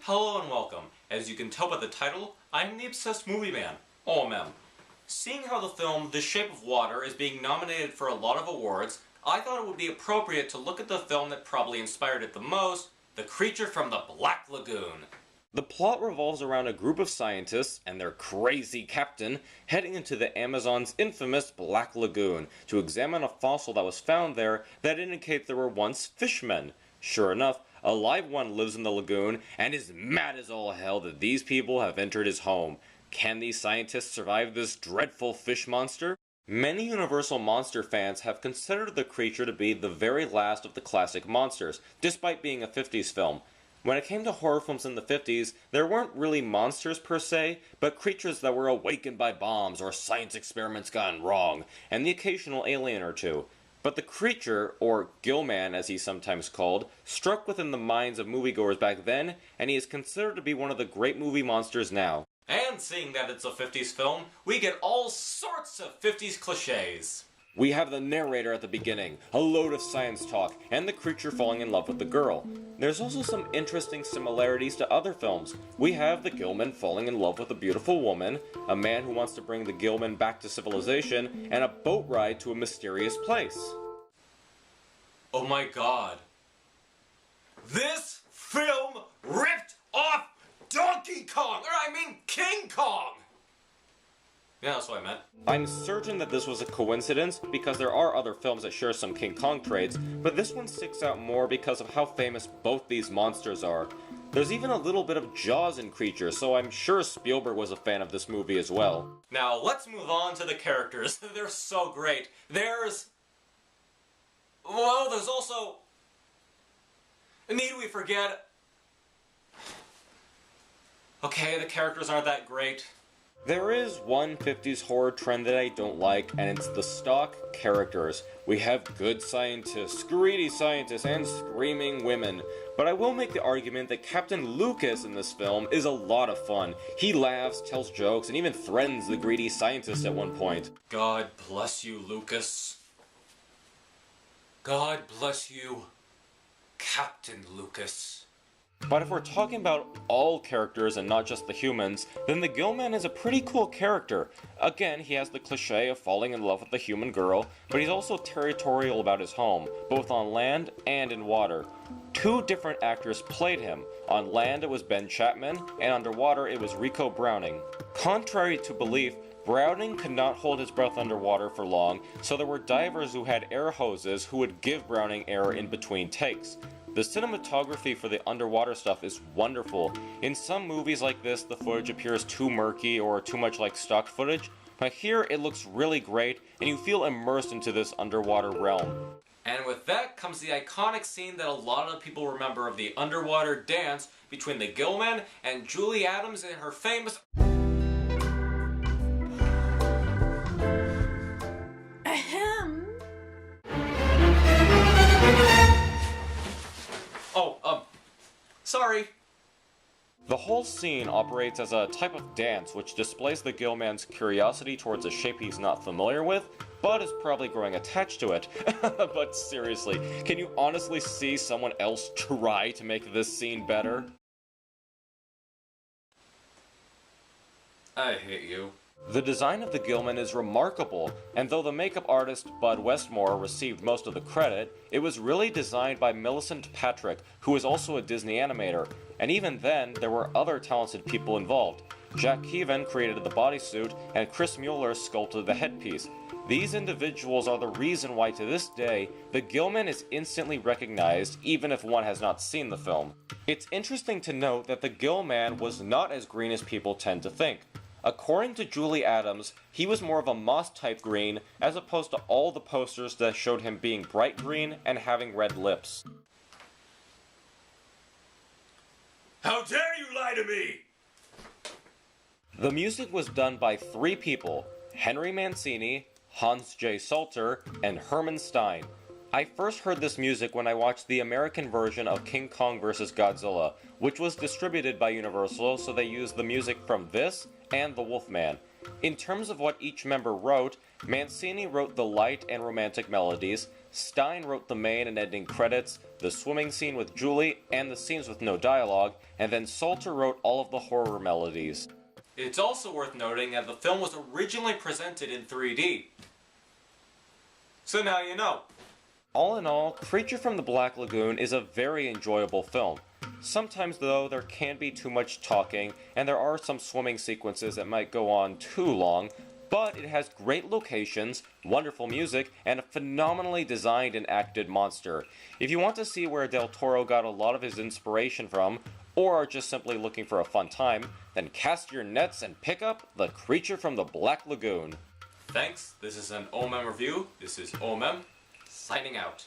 Hello and welcome. As you can tell by the title, I'm the obsessed movie man, O.M.M. Seeing how the film The Shape of Water is being nominated for a lot of awards, I thought it would be appropriate to look at the film that probably inspired it the most, The Creature from the Black Lagoon. The plot revolves around a group of scientists and their crazy captain heading into the Amazon's infamous Black Lagoon to examine a fossil that was found there that indicates there were once fishmen. Sure enough, a live one lives in the lagoon and is mad as all hell that these people have entered his home. Can these scientists survive this dreadful fish monster? Many Universal monster fans have considered the creature to be the very last of the classic monsters, despite being a 50s film. When it came to horror films in the 50s, there weren't really monsters per se, but creatures that were awakened by bombs or science experiments gone wrong, and the occasional alien or two. But the creature, or Gillman as he's sometimes called, struck within the minds of moviegoers back then, and he is considered to be one of the great movie monsters now. And seeing that it's a 50s film, we get all sorts of 50s cliches. We have the narrator at the beginning, a load of science talk, and the creature falling in love with the girl. There's also some interesting similarities to other films. We have the Gillman falling in love with a beautiful woman, a man who wants to bring the Gillman back to civilization, and a boat ride to a mysterious place. Oh my god. This film ripped off Donkey Kong! King Kong! Yeah, that's what I meant. I'm certain that this was a coincidence because there are other films that share some King Kong traits, but this one sticks out more because of how famous both these monsters are. There's even a little bit of Jaws in Creature, so I'm sure Spielberg was a fan of this movie as well. Now, let's move on to the characters. They're so great. There's also... Need we forget... Okay, the characters aren't that great. There is one 50s horror trend that I don't like, and it's the stock characters. We have good scientists, greedy scientists, and screaming women. But I will make the argument that Captain Lucas in this film is a lot of fun. He laughs, tells jokes, and even threatens the greedy scientist at one point. God bless you, Lucas. God bless you, Captain Lucas. But if we're talking about all characters and not just the humans, then the Gillman is a pretty cool character. Again, he has the cliche of falling in love with the human girl, but he's also territorial about his home, both on land and in water. Two different actors played him. On land it was Ben Chapman, and underwater it was Rico Browning. Contrary to belief, Browning could not hold his breath underwater for long, so there were divers who had air hoses who would give Browning air in between takes. The cinematography for the underwater stuff is wonderful. In some movies like this, the footage appears too murky or too much like stock footage, but here it looks really great and you feel immersed into this underwater realm. And with that comes the iconic scene that a lot of people remember of the underwater dance between the Gillman and Julie Adams in her famous... Sorry. The whole scene operates as a type of dance which displays the Gillman's curiosity towards a shape he's not familiar with, but is probably growing attached to it. But seriously, can you honestly see someone else try to make this scene better? I hate you. The design of the Gillman is remarkable, and though the makeup artist Bud Westmore received most of the credit, it was really designed by Millicent Patrick, who is also a Disney animator, and even then, there were other talented people involved. Jack Keevan created the bodysuit, and Chris Mueller sculpted the headpiece. These individuals are the reason why to this day, the Gillman is instantly recognized even if one has not seen the film. It's interesting to note that the Gillman was not as green as people tend to think. According to Julie Adams, he was more of a moss-type green, as opposed to all the posters that showed him being bright green and having red lips. How dare you lie to me! The music was done by three people, Henry Mancini, Hans J. Salter, and Herman Stein. I first heard this music when I watched the American version of King Kong vs. Godzilla, which was distributed by Universal, so they used the music from this and The Wolfman. In terms of what each member wrote, Mancini wrote the light and romantic melodies, Stein wrote the main and ending credits, the swimming scene with Julie, and the scenes with no dialogue, and then Salter wrote all of the horror melodies. It's also worth noting that the film was originally presented in 3D. So now you know. All in all, Creature from the Black Lagoon is a very enjoyable film. Sometimes though, there can be too much talking, and there are some swimming sequences that might go on too long, but it has great locations, wonderful music, and a phenomenally designed and acted monster. If you want to see where Del Toro got a lot of his inspiration from, or are just simply looking for a fun time, then cast your nets and pick up The Creature from the Black Lagoon. Thanks, this is an O.M.M review. This is O.M.M, signing out.